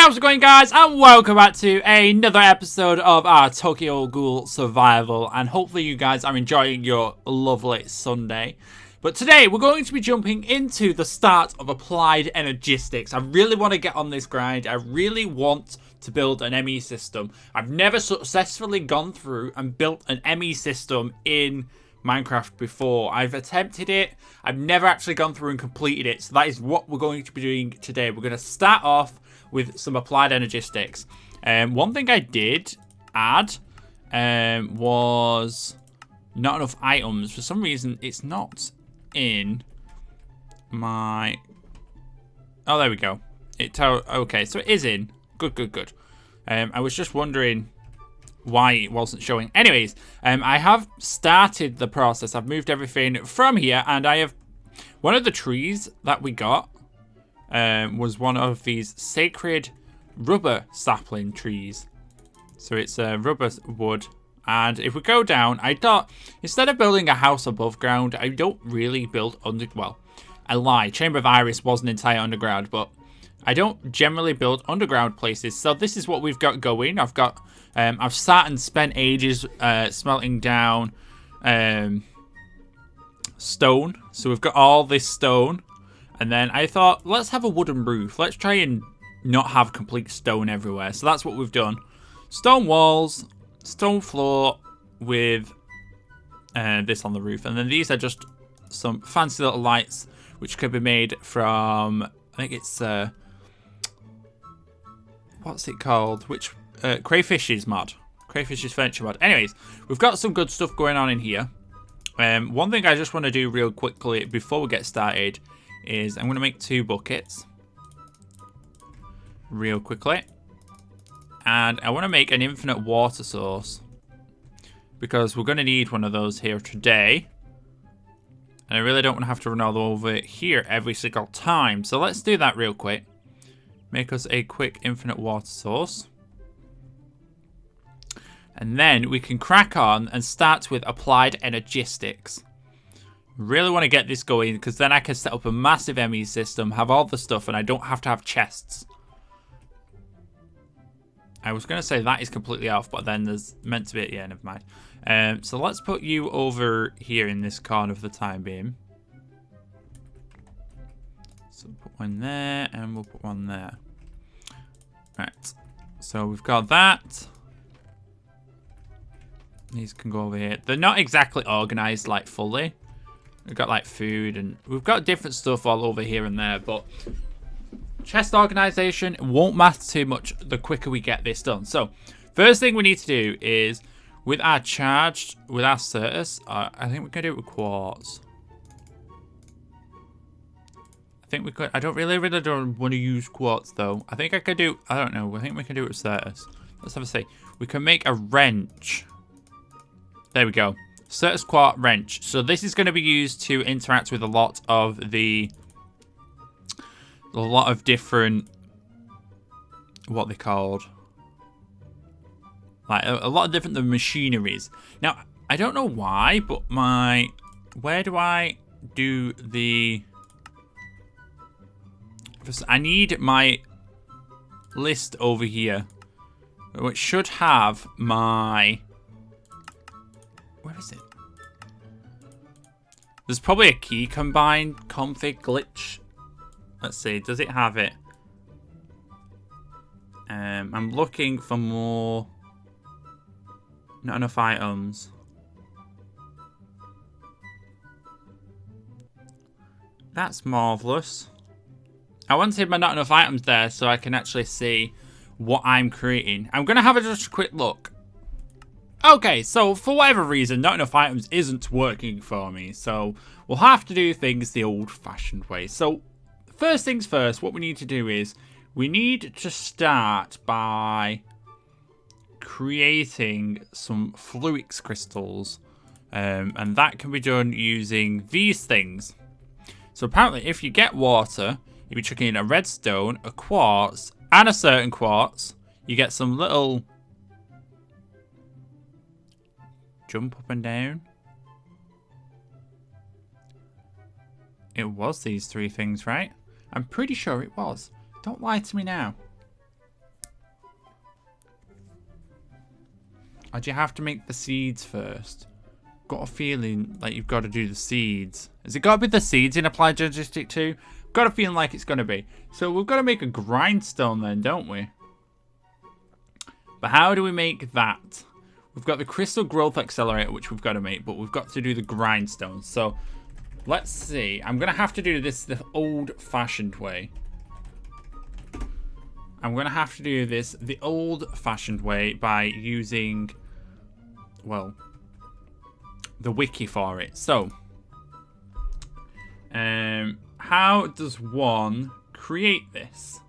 How's it going, guys, and welcome back to another episode of our Tokyo Ghoul Survival, and hopefully you guys are enjoying your lovely Sunday. But today we're going to be jumping into the start of Applied Energistics. I really want to get on this grind. I really want to build an ME system. I've never successfully gone through and built an ME system in Minecraft before. I've attempted it. I've never actually gone through and completed it. So that is what we're going to be doing today. We're going to start off with some Applied Energistics. One thing I did add was not enough items. For some reason, it's not in my... Oh, there we go. Okay, so it is in. Good. I was just wondering why it wasn't showing. Anyways, I have started the process. I've moved everything from here, and I have... One of the trees that we got was one of these sacred rubber sapling trees. So it's a rubber wood. And if we go down, I thought, instead of building a house above ground, I don't really build under... Well, I lie. Chamber of Iris wasn't entire underground, but I don't generally build underground places. So this is what we've got going. I've got... I've sat and spent ages smelting down stone. So we've got all this stone. And then I thought, let's have a wooden roof. Let's try and not have complete stone everywhere. So that's what we've done. Stone walls, stone floor with this on the roof. And then these are just some fancy little lights which could be made from, I think it's, what's it called? Which, Crayfish's mod. Crayfish's furniture mod. Anyways, we've got some good stuff going on in here. One thing I just want to do real quickly before we get started is I'm going to make 2 buckets real quickly, and I want to make an infinite water source because we're going to need one of those here today, and I really don't want to have to run all over here every single time. So let's do that real quick. Make us a quick infinite water source, and then we can crack on and start with Applied Energistics. Really want to get this going because then I can set up a massive ME system, have all the stuff, and I don't have to have chests. I was going to say that is completely off, but then there's meant to be... Yeah, never mind. So let's put you over here in this corner for the time being. So we'll put one there, and we'll put one there. Right. So we've got that. These can go over here. They're not exactly organised, like, fully. We've got like food and we've got different stuff all over here and there, but chest organization won't matter too much the quicker we get this done. So first thing we need to do is with our certus, I think we can do it with quartz. I think we could. I don't really don't want to use quartz though. I think I could do, I don't know. I think we can do it with certus. Let's have a see. We can make a wrench. There we go. Certus quartz wrench. So this is going to be used to interact with a lot of different, what they called, like a lot of different machineries. Now I don't know why, but where do I do the? I need my list over here, which should have my. Where is it? There's probably a key combined config glitch. Let's see, does it have it? I'm looking for more. Not enough items. That's marvelous. I wanted my not enough items there so I can actually see what I'm creating. I'm going to have just a quick look. Okay, so for whatever reason, not enough items isn't working for me. So we'll have to do things the old-fashioned way. So first things first, what we need to do is we need to start by creating some FLUIX crystals. And that can be done using these things. So apparently if you get water, if you chuck in a redstone, a quartz, and a certain quartz, you get some little... jump up and down. It was these 3 things, right? I'm pretty sure it was. Don't lie to me now. Or do you have to make the seeds first? Got a feeling like you've got to do the seeds. Has it got to be the seeds in Applied Logistic 2? Got a feeling like it's going to be. So we've got to make a grindstone then, don't we? But how do we make that? We've got the crystal growth accelerator, which we've got to make, but we've got to do the grindstone. So let's see. I'm going to have to do this the old-fashioned way. I'm going to have to do this the old-fashioned way by using, well, the wiki for it. So, how does one create this?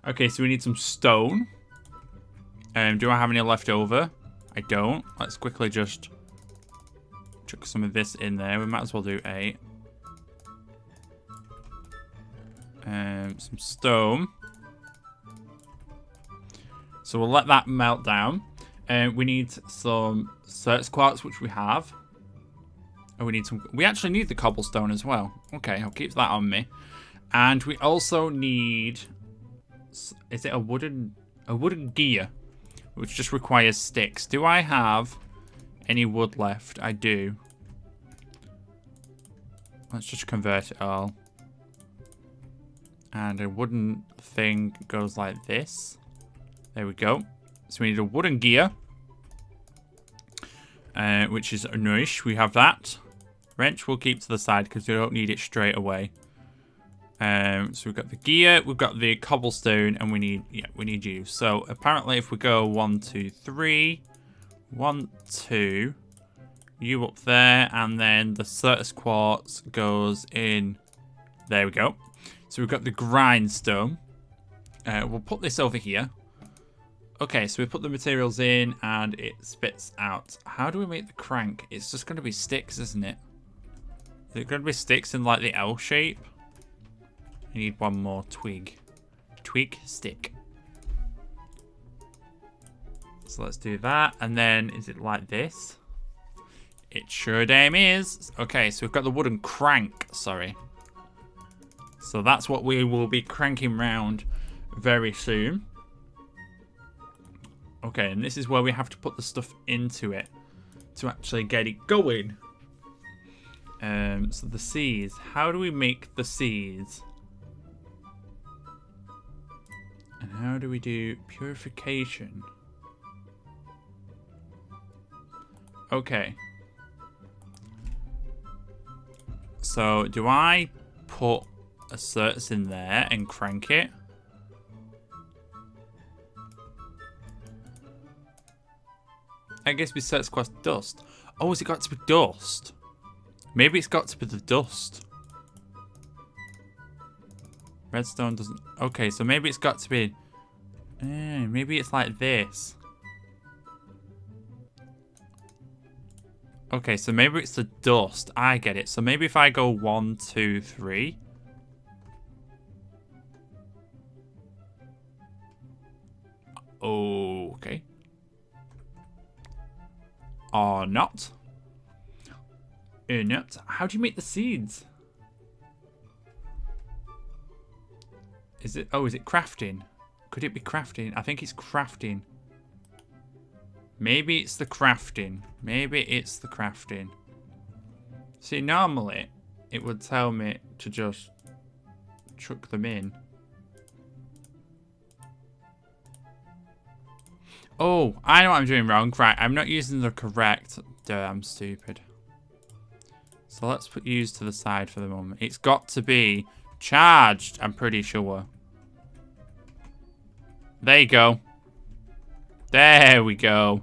Okay, so we need some stone. Do I have any left over? I don't. Let's quickly just chuck some of this in there. We might as well do 8. Some stone. So we'll let that melt down. We need some certus quartz, which we have. And we need some. We actually need the cobblestone as well. Okay, I'll keep that on me. And we also need. Is it a wooden gear, which just requires sticks? Do I have any wood left? I do. Let's just convert it all. And a wooden thing goes like this. There we go. So we need a wooden gear, which is nice. We have that. Wrench we'll keep to the side because we don't need it straight away. So we've got the gear, we've got the cobblestone, and we need you. So apparently, if we go 1, 2, 3, 1, 2, you up there, and then the certus quartz goes in. There we go. So we've got the grindstone. We'll put this over here. Okay, so we put the materials in, and it spits out. How do we make the crank? It's just going to be sticks, isn't it? Is it going to be sticks in like the L shape? I need one more twig. Twig, stick. So let's do that. And then, is it like this? It sure damn is. Okay, so we've got the wooden crank. Sorry. So that's what we will be cranking round very soon. Okay, and this is where we have to put the stuff into it to actually get it going. So the seeds. How do we make the seeds? And how do we do purification? Okay. So do I put a certus in there and crank it? I guess we certus quartz dust. Oh, has it got to be dust? Maybe it's got to be the dust. Redstone doesn't... Okay, so maybe it's got to be... maybe it's like this. Okay, so maybe it's the dust. I get it. So maybe if I go 1, 2, 3... Okay. Or not. Or not. How do you make the seeds? Is it... Oh, is it crafting? Could it be crafting? I think it's crafting. Maybe it's the crafting. Maybe it's the crafting. See, normally, it would tell me to just chuck them in. Oh, I know what I'm doing wrong. Right, I'm not using the correct... I'm stupid. So let's put use to the side for the moment. It's got to be charged, I'm pretty sure. There you go. There we go.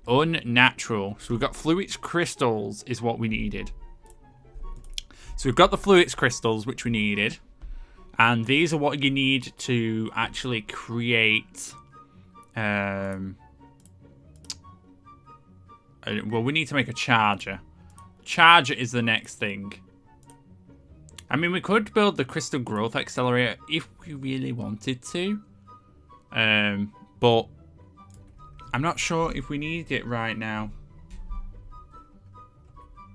Unnatural. So we've got FLUIX crystals is what we needed. So we've got the FLUIX crystals, which we needed. And these are what you need to actually create... well, we need to make a charger. Charger is the next thing. I mean, we could build the crystal growth accelerator if we really wanted to. But I'm not sure if we need it right now.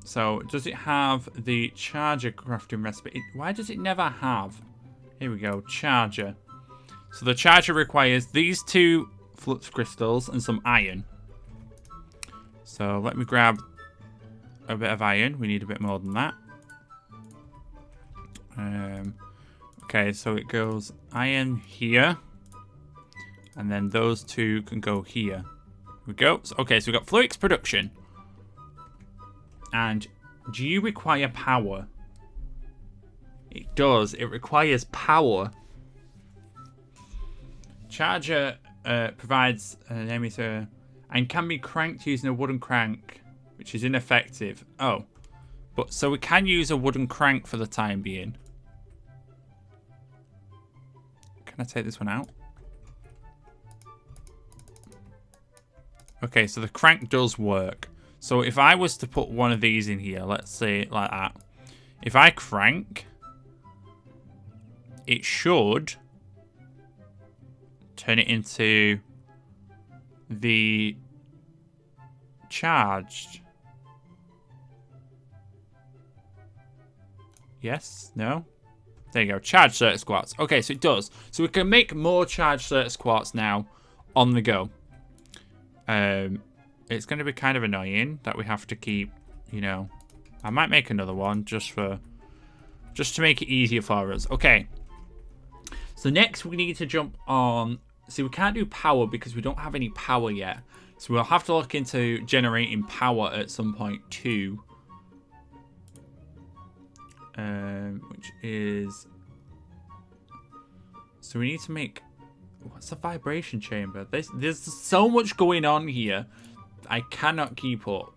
So, does it have the charger crafting recipe? Why does it never have? Here we go, charger. So the charger requires these two flux crystals and some iron. So let me grab a bit of iron. We need a bit more than that. Okay, so it goes iron here. And then those two can go here. Here we go. So, okay, so we've got FLUIX production. And do you require power? It does. It requires power. Charger provides an emitter and can be cranked using a wooden crank, which is ineffective. Oh, but so we can use a wooden crank for the time being. Can I take this one out? Okay, so the crank does work. So if I was to put one of these in here, let's say like that. If I crank, it should turn it into the charged. Yes? No? There you go. Charged certus quartz. Okay, so it does. So we can make more charged certus quartz now on the go. It's going to be kind of annoying that we have to keep, you know. I might make another one just to make it easier for us. Okay. So next we need to jump on. See, we can't do power because we don't have any power yet. So we'll have to look into generating power at some point too. Which is. So we need to make. What's a vibration chamber? There's so much going on here. I cannot keep up.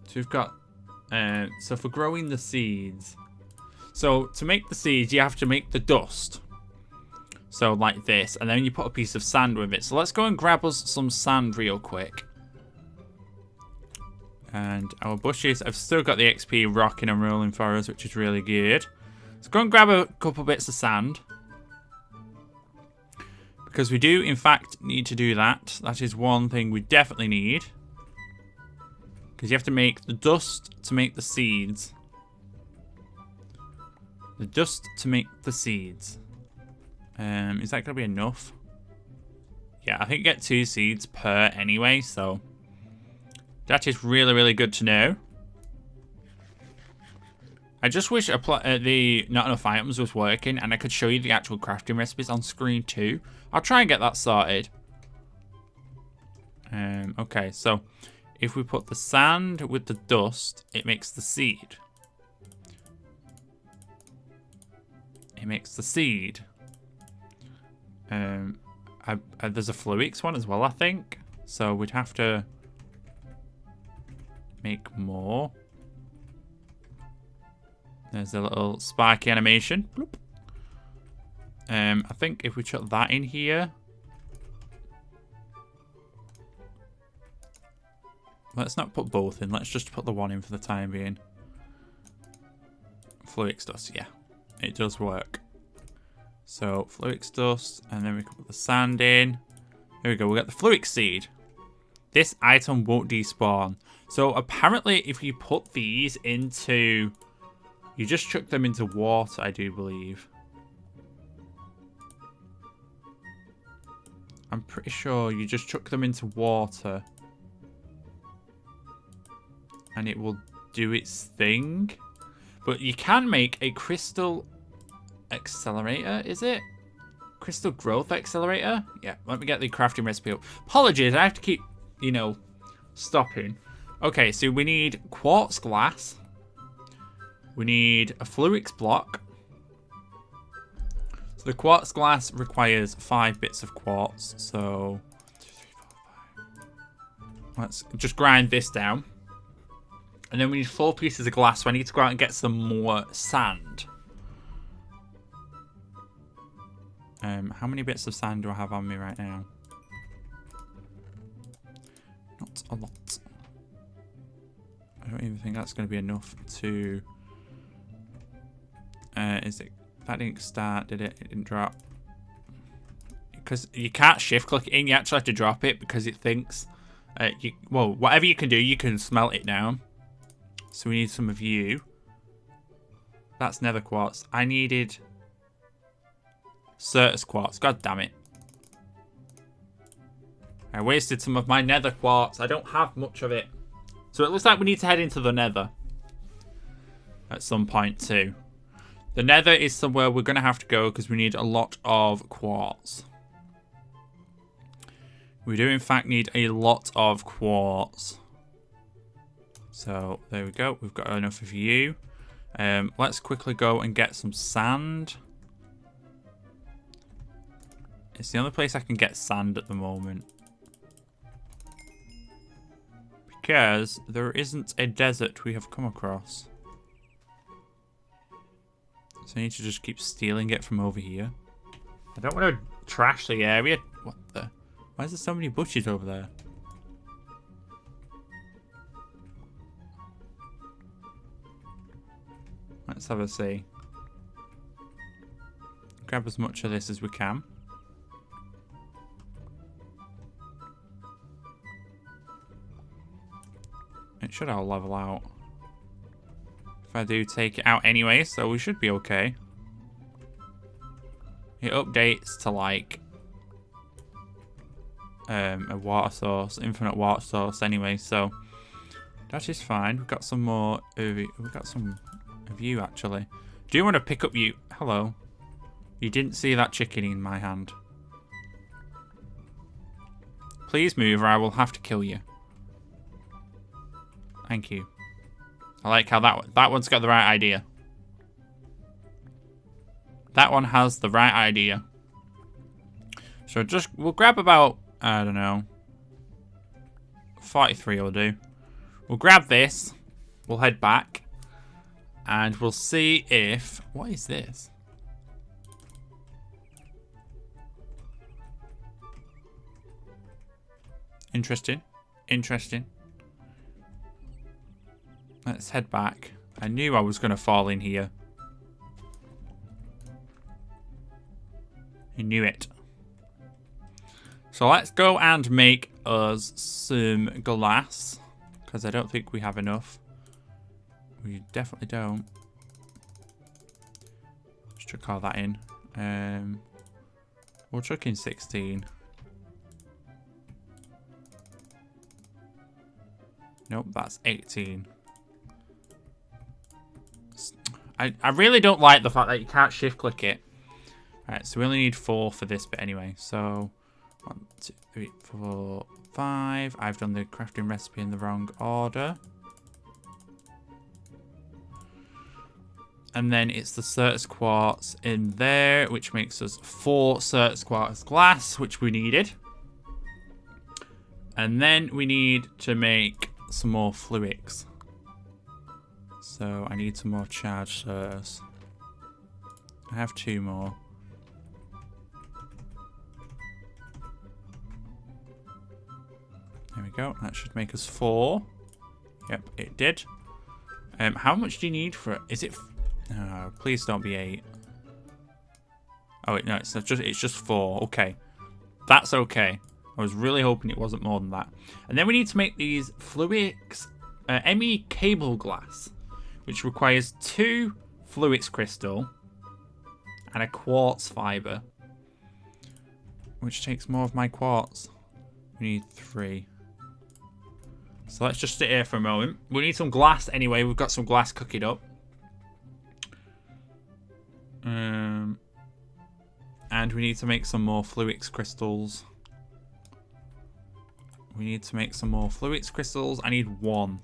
So we've got. So for growing the seeds. So to make the seeds, you have to make the dust. So like this, and then you put a piece of sand with it. So let's go and grab us some sand real quick. And our bushes, I've still got the XP rocking and rolling for us, which is really good. Let's go and grab a couple bits of sand. Because we do, in fact, need to do that. That is one thing we definitely need. Because you have to make the dust to make the seeds. The dust to make the seeds. Is that going to be enough? Yeah, I think you get 2 seeds per anyway, so that is really, really good to know. I just wish the not enough items was working and I could show you the actual crafting recipes on screen too. I'll try and get that sorted. Okay, so if we put the sand with the dust, it makes the seed. It makes the seed. There's a FLUIX one as well, I think. So we'd have to make more. There's a little sparky animation. Bloop. I think if we chuck that in here. Let's not put both in. Let's just put the one in for the time being. FLUIX dust, yeah. It does work. So, FLUIX dust, and then we can put the sand in. There we go, we got the FLUIX seed. This item won't despawn. So, apparently, if you put these into... You just chuck them into water, I do believe. I'm pretty sure you just chuck them into water. And it will do its thing. But you can make a crystal accelerator, is it? Crystal growth accelerator? Yeah, let me get the crafting recipe up. Apologies, I have to keep, you know, stopping. Okay, so we need quartz glass. We need a FLUIX block. So the quartz glass requires 5 bits of quartz. So 2, 3, 4, 5. Let's just grind this down. And then we need 4 pieces of glass. So I need to go out and get some more sand. How many bits of sand do I have on me right now? Not a lot. I don't even think that's going to be enough to... is it? That didn't start, did it? It didn't drop. Because you can't shift click it in. You actually have to drop it because it thinks... well, whatever you can do, you can smelt it down. So we need some of you. That's nether quartz. I needed certus quartz. God damn it. I wasted some of my nether quartz. I don't have much of it. So it looks like we need to head into the nether. At some point too. The nether is somewhere we're going to have to go because we need a lot of quartz. We do in fact need a lot of quartz. So there we go. We've got enough of you. Let's quickly go and get some sand. It's the only place I can get sand at the moment. Because there isn't a desert we have come across. So I need to just keep stealing it from over here. I don't want to trash the area. What the? Why is there so many bushes over there? Let's have a see. Grab as much of this as we can. It should all level out. If I do take it out anyway, so we should be okay. It updates to like a water source, infinite water source anyway, so that is fine. We've got some more. We've got some of you actually. Do you want to pick up you? Hello. You didn't see that chicken in my hand. Please move or I will have to kill you. Thank you. I like how that one's got the right idea. That one has the right idea. So we'll grab about, I don't know, 43 will do. We'll grab this. We'll head back. And we'll see if... What is this? Interesting. Interesting. Let's head back. I knew I was going to fall in here. I knew it. So let's go and make us some glass. Because I don't think we have enough. We definitely don't. Let's chuck all that in. We'll chuck in 16. Nope, that's 18. I really don't like the fact that you can't shift click it. Alright, so we only need 4 for this bit anyway. So 1, 2, 3, 4, 5. I've done the crafting recipe in the wrong order. And then it's the certus quartz in there, which makes us 4 certus quartz glass, which we needed. And then we need to make some more FLUIX. So I need some more charged certus. I have 2 more. There we go. That should make us 4. Yep, it did. How much do you need for it? Is it... No, please don't be 8. Oh, wait, no, it's just 4. Okay. That's okay. I was really hoping it wasn't more than that. And then we need to make these FLUIX ME cable glass, which requires 2 FLUIX crystal and a quartz fiber, which takes more of my quartz. We need 3. So let's just sit here for a moment. We need some glass anyway. We've got some glass cooking up. And we need to make some more FLUIX crystals. We need to make some more FLUIX crystals. I need 1.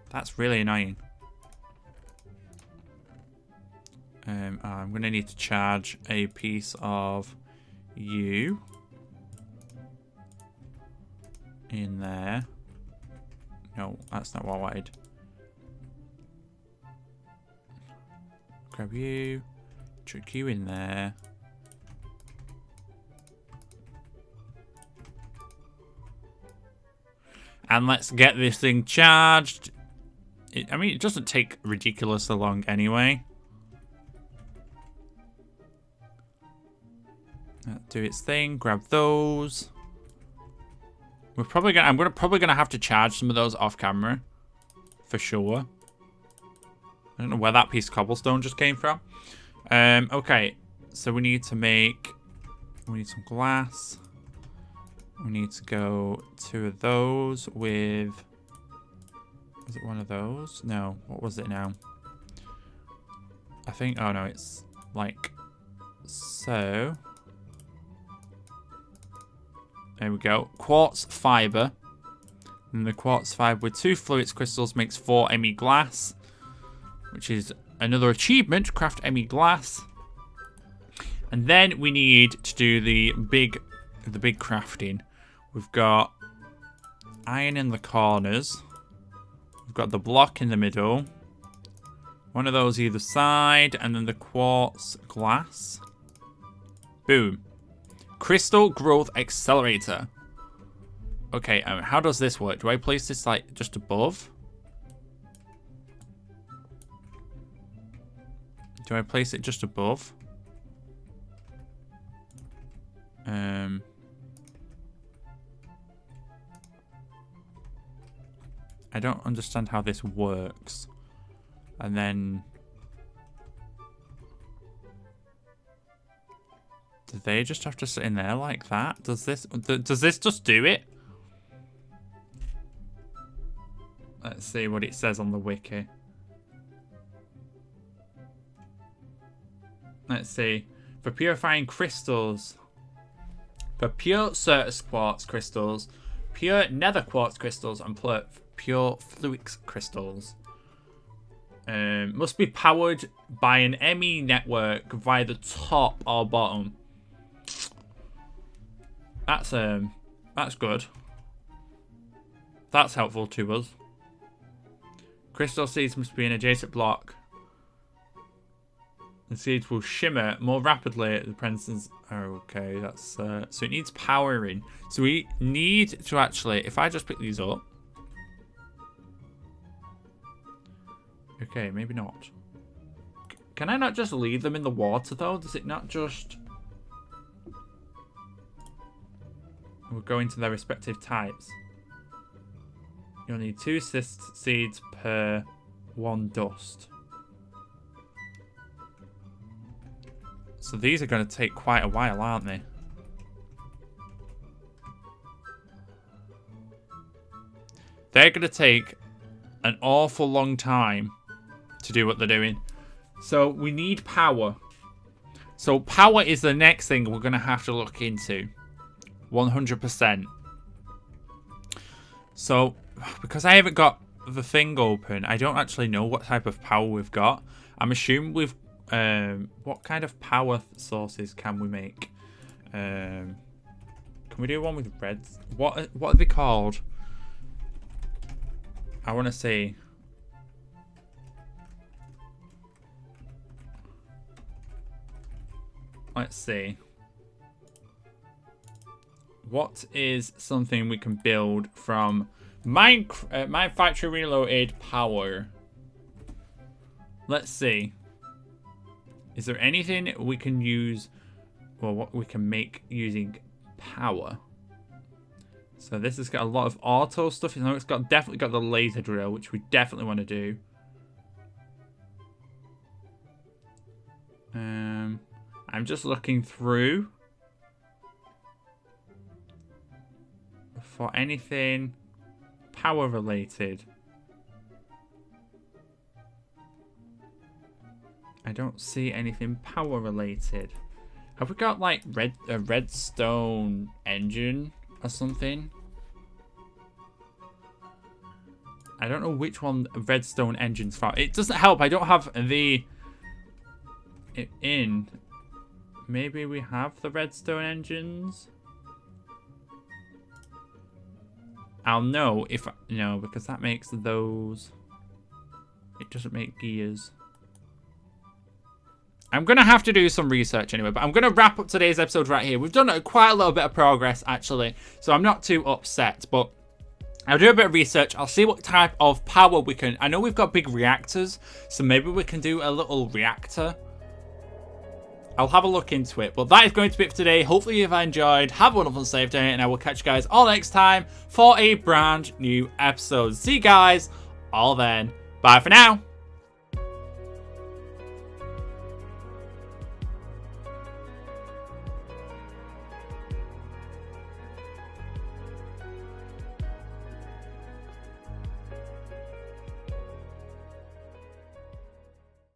That's really annoying. I'm going to need to charge a piece of you in there. No, that's not what I wanted. Grab you, chuck you in there. And let's get this thing charged. I mean, it doesn't take ridiculously long anyway. Do its thing. Grab those. I'm probably gonna have to charge some of those off camera, for sure. I don't know where that piece of cobblestone just came from. Okay, so we need some glass. We need to go 2 of those with... Was it one of those? No. What was it now? I think... Oh, no. It's like... So... There we go. Quartz fiber. And the quartz fiber with 2 FLUIX crystals makes 4 ME glass. Which is another achievement. Craft ME glass. And then we need to do the big crafting. We've got iron in the corners. We've got the block in the middle. One of those either side. And then the quartz glass. Boom. Crystal growth accelerator. Okay, how does this work? Do I place this like just above? Do I place it just above? I don't understand how this works. And then... Do they just have to sit in there like that? Does this just do it? Let's see what it says on the wiki. Let's see. For purifying crystals. For pure certus quartz crystals, pure nether quartz crystals, and pure FLUIX crystals. Must be powered by an ME network via the top or bottom. That's good. That's helpful to us. Crystal seeds must be an adjacent block. The seeds will shimmer more rapidly at the presence. Okay, that's so it needs powering. So we need to actually, if I just pick these up. Okay, maybe not. Can I not just leave them in the water though? Does it not just... We'll go into their respective types. You'll need 2 seeds per 1 dust. So these are going to take quite a while, aren't they? They're going to take an awful long time to do what they're doing. So we need power. So power is the next thing we're going to have to look into. 100%. So, because I haven't got the thing open, I don't actually know what type of power we've got. I'm assuming we've... what kind of power sources can we make? Can we do one with reds? What are they called? I want to see. Let's see. What is something we can build from Mine Factory Reloaded power? Let's see. Is there anything we can use, well, what we can make using power? So this has got a lot of auto stuff. You know, it's got definitely got the laser drill, which we definitely want to do. I'm just looking through for anything power related. I don't see anything power related. Have we got like a redstone engine or something? I don't know which one redstone engine's from. It doesn't help. I don't have the it in. Maybe we have the redstone engines. I'll know if no, because that makes those. It doesn't make gears. I'm going to have to do some research anyway, but I'm going to wrap up today's episode right here. We've done quite a little bit of progress, actually, so I'm not too upset, but I'll do a bit of research. I'll see what type of power we can... I know we've got big reactors, so maybe we can do a little reactor. I'll have a look into it, but that is going to be it for today. Hopefully you've enjoyed. Have a wonderful safe day, and I will catch you guys all next time for a brand new episode. See you guys all then. Bye for now.